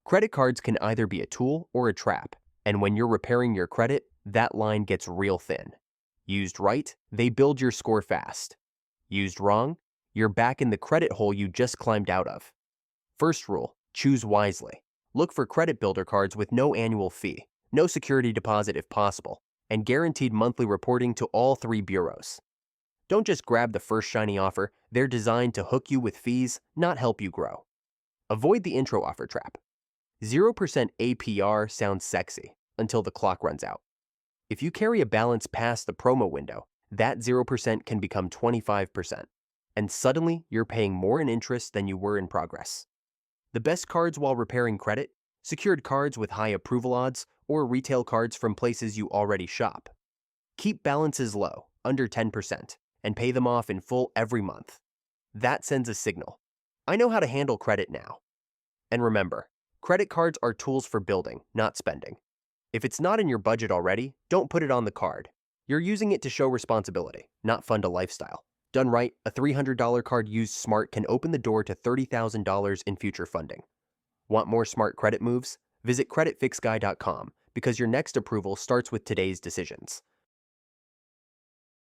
Credit cards can either be a tool or a trap, and when you're repairing your credit, that line gets real thin. Used right, they build your score fast. Used wrong, you're back in the credit hole you just climbed out of. First rule, choose wisely. Look for credit builder cards with no annual fee, no security deposit if possible, and guaranteed monthly reporting to all three bureaus. Don't just grab the first shiny offer, they're designed to hook you with fees, not help you grow. Avoid the intro offer trap. 0% APR sounds sexy until the clock runs out. If you carry a balance past the promo window, that 0% can become 25%, and suddenly you're paying more in interest than you were in progress. The best cards while repairing credit? Secured cards with high approval odds or retail cards from places you already shop. Keep balances low, under 10%, and pay them off in full every month. That sends a signal. I know how to handle credit now. And remember, credit cards are tools for building, not spending. If it's not in your budget already, don't put it on the card. You're using it to show responsibility, not fund a lifestyle. Done right, a $300 card used smart can open the door to $30,000 in future funding. Want more smart credit moves? Visit CreditFixGuy.com because your next approval starts with today's decisions.